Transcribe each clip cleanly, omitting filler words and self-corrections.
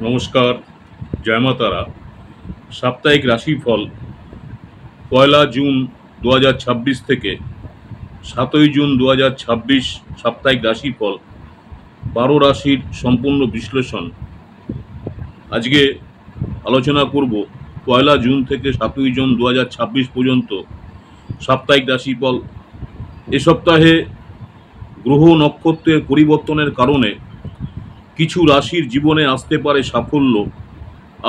নমস্কার, জয় মা তারা। সাপ্তাহিক রাশিফল ১লা জুন ২০২৬ থেকে ৭ই জুন ২০২৬ সাপ্তাহিক রাশিফল ১২ রাশির সম্পূর্ণ বিশ্লেষণ। আজকে আলোচনা করব ১লা জুন থেকে ৭ই জুন ২০২৬ পর্যন্ত সাপ্তাহিক রাশিফল। এ সপ্তাহে গ্রহ নক্ষত্রের পরিবর্তনের কারণে কিছু রাশির জীবনে আসতে পারে সাফল্য,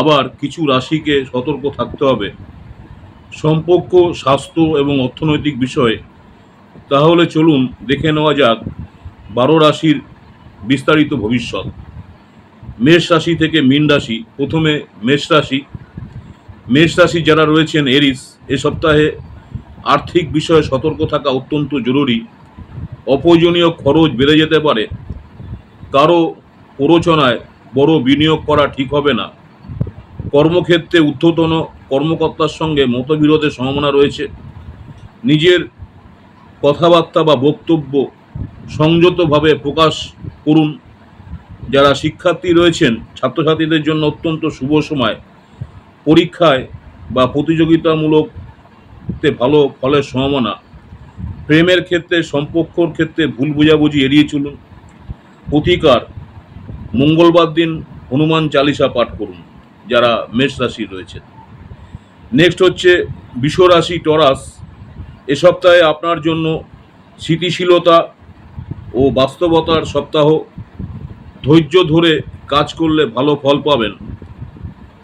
আবার কিছু রাশিকে সতর্ক থাকতে হবে সম্পর্ক, স্বাস্থ্য এবং অর্থনৈতিক বিষয়ে। তাহলে চলুন দেখে নেওয়া যাক ১২ রাশির বিস্তারিত ভবিষ্যৎ। মেষ রাশি থেকে মীন রাশি। প্রথমে মেষ রাশি। মেষ রাশি যারা রয়েছেন এরিস, এ সপ্তাহে আর্থিক বিষয়ে সতর্ক থাকা অত্যন্ত জরুরি। অপ্রয়োজনীয় খরচ বেড়ে যেতে পারে। কারো প্ররোচনায় বড় বিনিয়োগ করা ঠিক হবে না। কর্মক্ষেত্রে ঊর্ধ্বতন কর্মকর্তার সঙ্গে মতবিরোধের সম্ভাবনা রয়েছে। নিজের কথাবার্তা বা বক্তব্য সংযতভাবে প্রকাশ করুন। যারা শিক্ষার্থী রয়েছেন, ছাত্রছাত্রীদের জন্য অত্যন্ত শুভ সময়। পরীক্ষায় বা প্রতিযোগিতামূলকতে ভালো ফলের সম্ভাবনা। প্রেমের ক্ষেত্রে, সম্পর্কর ক্ষেত্রে ভুল বোঝাবুঝি এড়িয়ে চলুন। প্রতিকার, মঙ্গলবার দিন হনুমান চালিসা পাঠ করুন যারা মেষ রাশি রয়েছে। নেক্সট হচ্ছে বৃষ রাশি, টরাস। এ সপ্তাহে আপনার জন্য স্থিতিশীলতা ও বাস্তবতার সপ্তাহ। ধৈর্য ধরে কাজ করলে ভালো ফল পাবেন।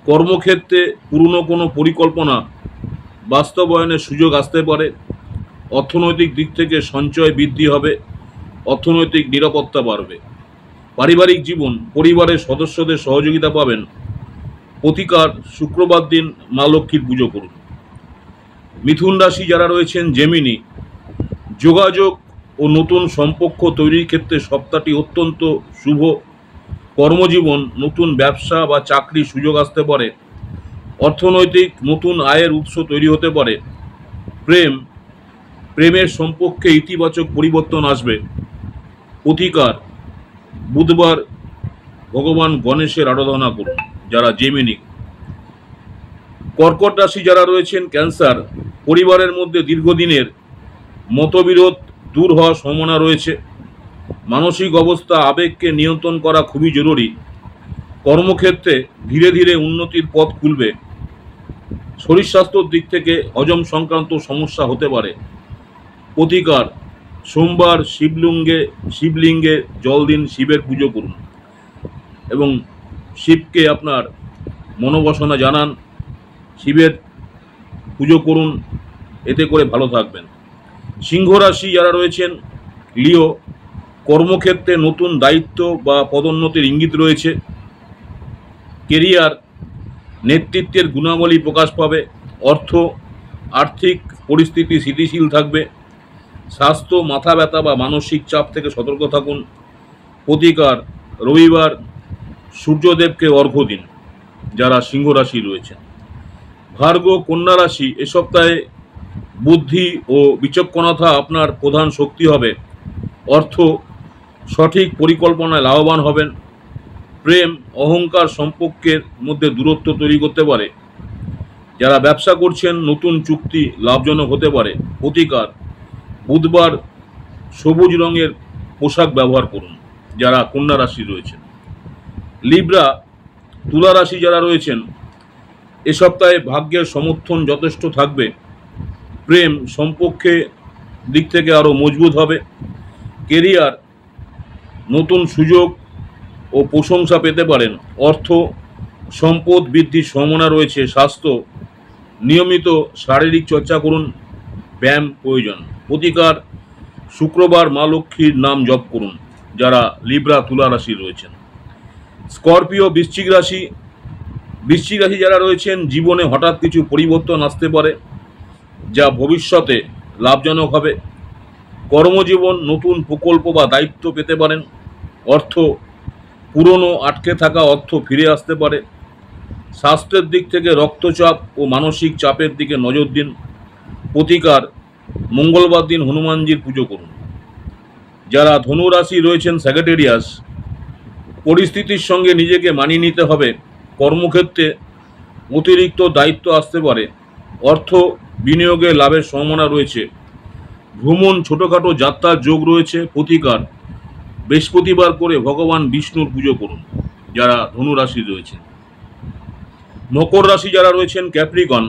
কর্মক্ষেত্রে পুরনো কোনো পরিকল্পনা বাস্তবায়নের সুযোগ আসতে পারে। অর্থনৈতিক দিক থেকে সঞ্চয় বৃদ্ধি হবে, অর্থনৈতিক নিরাপত্তা বাড়বে। পারিবারিক জীবন, পরিবারের সদস্যদের সহযোগিতা পাবেন। প্রতিকার, শুক্রবার দিন মা লক্ষ্মীর পুজো করুন। মিথুন রাশি যারা রয়েছেন জেমিনি, যোগাযোগ ও নতুন সম্পর্ক তৈরির ক্ষেত্রে সপ্তাহটি অত্যন্ত শুভ। কর্মজীবন, নতুন ব্যবসা বা চাকরির সুযোগ আসতে পারে। অর্থনৈতিক নতুন আয়ের উৎস তৈরি হতে পারে। প্রেমের সম্পর্কে ইতিবাচক পরিবর্তন আসবে। প্রতিকার, বুধবার ভগবান গণেশের আরাধনা করুন যারা জেমিনি। কর্কট রাশি যারা রয়েছেন ক্যান্সার, পরিবারের মধ্যে দীর্ঘদিনের মতবিরোধ দূর হওয়ার সম্ভাবনা রয়েছে। মানসিক অবস্থা, আবেগকে নিয়ন্ত্রণ করা খুবই জরুরি। কর্মক্ষেত্রে ধীরে ধীরে উন্নতির পথ খুলবে। শরীর স্বাস্থ্যর দিক থেকে হজম সংক্রান্ত সমস্যা হতে পারে। প্রতিকার, সোমবার শিবলিঙ্গে জল দিন, শিবের পুজো করুন এবং শিবকে আপনার মনোবাসনা জানান, শিবের পুজো করুন, এতে করে ভালো থাকবেন। সিংহ রাশি যারা রয়েছেন লিও, কর্মক্ষেত্রে নতুন দায়িত্ব বা পদোন্নতির ইঙ্গিত রয়েছে। কেরিয়ার, নেতৃত্বের গুণাবলী প্রকাশ পাবে। আর্থিক পরিস্থিতি স্থিতিশীল থাকবে। স্বাস্থ্য, মাথা ব্যথা বা মানসিক চাপ থেকে সতর্ক থাকুন। প্রতিকার, রবিবার সূর্যদেবকে অর্ঘ্য দিন যারা সিংহ রাশি রয়েছেন। ভার্গ কন্যা রাশি, এ সপ্তাহে বুদ্ধি ও বিচক্ষণতা আপনার প্রধান শক্তি হবে। সঠিক পরিকল্পনায় লাভবান হবেন। প্রেম, অহংকার সম্পর্কের মধ্যে দূরত্ব তৈরি করতে পারে। যারা ব্যবসা করছেন, নতুন চুক্তি লাভজনক হতে পারে। প্রতিকার, বুধবার সবুজ রঙের পোশাক ব্যবহার করুন যারা কন্যা রাশি রয়েছেন। লিব্রা, তুলা রাশি যারা রয়েছেন, এ সপ্তাহে ভাগ্যের সমর্থন যথেষ্ট থাকবে। প্রেম সম্পর্কে দিক থেকে আরও মজবুত হবে। কেরিয়ার, নতুন সুযোগ ও প্রশংসা পেতে পারেন। সম্পদ বৃদ্ধির সম্ভাবনা রয়েছে। স্বাস্থ্য, নিয়মিত শারীরিক চর্চা করুন, ব্যায়াম প্রয়োজন। প্রতিকার, শুক্রবার মা লক্ষ্মীর নাম জপ করুন যারা লিব্রা তুলা রাশি রয়েছেন। স্করপিও, বৃশ্চিক রাশি যারা রয়েছেন, জীবনে হঠাৎ কিছু পরিবর্তন আসতে পারে যা ভবিষ্যতে লাভজনক হবে। কর্মজীবন, নতুন প্রকল্প বা দায়িত্ব পেতে পারেন। পুরনো আটকে থাকা অর্থ ফিরে আসতে পারে। স্বাস্থ্যের দিক থেকে রক্তচাপ ও মানসিক চাপের দিকে নজর দিন। প্রতিকার, মঙ্গলবার দিন হনুমানজির পুজো করুন। যারা ধনু রাশি রয়েছেন স্যাগেটেরিয়াস, পরিস্থিতির সঙ্গে নিজেকে মানিয়ে নিতে হবে। কর্মক্ষেত্রে অতিরিক্ত দায়িত্ব আসতে পারে। অর্থ বিনিয়োগে লাভের সম্ভাবনা রয়েছে। ভ্রমণ, ছোটোখাটো যাত্রার যোগ রয়েছে। প্রতিকার: বৃহস্পতিবার করে ভগবান বিষ্ণুর পুজো করুন যারা ধনু রাশি রয়েছে। মকর রাশি যারা রয়েছেন, ক্যাপ্রিকন,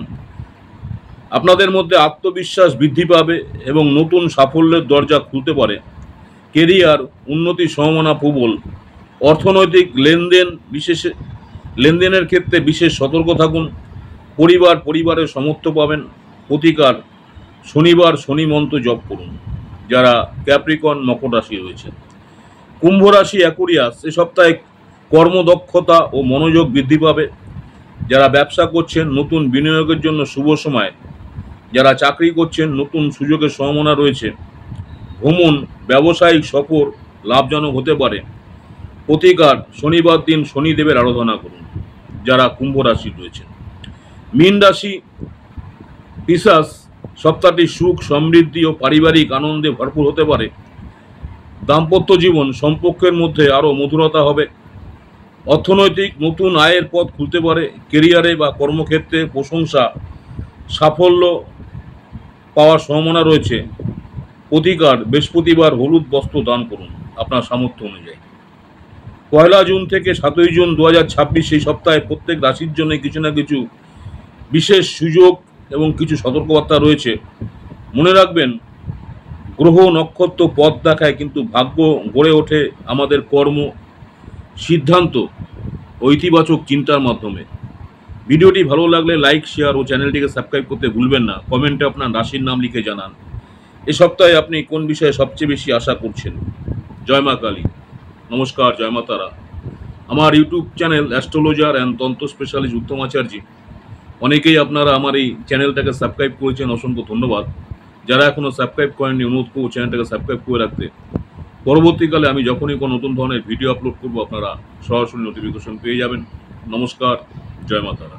আপনাদের মধ্যে আত্মবিশ্বাস বৃদ্ধি পাবে এবং নতুন সাফল্যের দরজা খুলতে পারে। কেরিয়ার, উন্নতির সম্ভাবনা প্রবল। অর্থনৈতিক লেনদেনের ক্ষেত্রে বিশেষ সতর্ক থাকুন। পরিবারের সমর্থন পাবেন। প্রতিকার: শনিবার শনি মন্ত্র জপ করুন যারা ক্যাপ্রিকন মকর রাশি রয়েছে। কুম্ভ রাশি, অ্যাকুরিয়াস, এ সপ্তাহে কর্মদক্ষতা ও মনোযোগ বৃদ্ধি পাবে। যারা ব্যবসা করছেন, নতুন বিনিয়োগের জন্য শুভ সময়। যারা চাকরি করছেন, নতুন সুযোগের সম্ভাবনা রয়েছে। ভ্রমণ, ব্যবসায়িক সফর লাভজনক হতে পারে। প্রতিকার: শনিবার দিন শনিদেবের আরাধনা করুন যারা কুম্ভ রাশি রয়েছে। মীন রাশি, পিশাচ, সপ্তাহটি সুখ, সমৃদ্ধি ও পারিবারিক আনন্দে ভরপুর হতে পারে। দাম্পত্য জীবন, সম্পর্কের মধ্যে আরও মধুরতা হবে। অর্থনৈতিক নতুন আয়ের পথ খুলতে পারে। কেরিয়ারে বা কর্মক্ষেত্রে প্রশংসা, সাফল্য পাওয়ার সম্ভাবনা রয়েছে। প্রতিকার: বৃহস্পতিবার হলুদ বস্ত্র দান করুন আপনার সামর্থ্য অনুযায়ী। 1 জুন থেকে 7 জুন 2026 এই সপ্তাহে প্রত্যেক রাশির জন্য কিছু না কিছু বিশেষ সুযোগ এবং কিছু সতর্কবার্তা রয়েছে। মনে রাখবেন, গ্রহ নক্ষত্র পথ দেখায়, কিন্তু ভাগ্য গড়ে ওঠে আমাদের কর্ম, সিদ্ধান্ত ও ইতিবাচক চিন্তার মাধ্যমে। ভিডিওটি ভালো লাগলে লাইক, শেয়ার ও চ্যানেলটিকে সাবস্ক্রাইব করতে ভুলবেন না। কমেন্টে আপনার রাশির নাম লিখে জানান। এ সপ্তাহে আপনি কোন বিষয়ে সবচেয়ে বেশি আশা করছেন। জয় মা কালী। নমস্কার, জয় মা তারা। আমার ইউটিউব চ্যানেল অ্যাস্ট্রোলজার অ্যান্ড তন্ত্র স্পেশালিস্ট উত্তম আচার্যি, অনেকেই আপনারা আমার এই চ্যানেলটাকে সাবস্ক্রাইব করেছেন, অসংখ্য ধন্যবাদ। যারা এখনও সাবস্ক্রাইব করেননি, অনুরোধ করব চ্যানেলটাকে সাবস্ক্রাইব করে রাখতে। পরবর্তীকালে আমি যখনই কোনো নতুন ধরনের ভিডিও আপলোড করব, আপনারা সরাসরি নোটিফিকেশন পেয়ে যাবেন। নমস্কার, জয় মা তারা।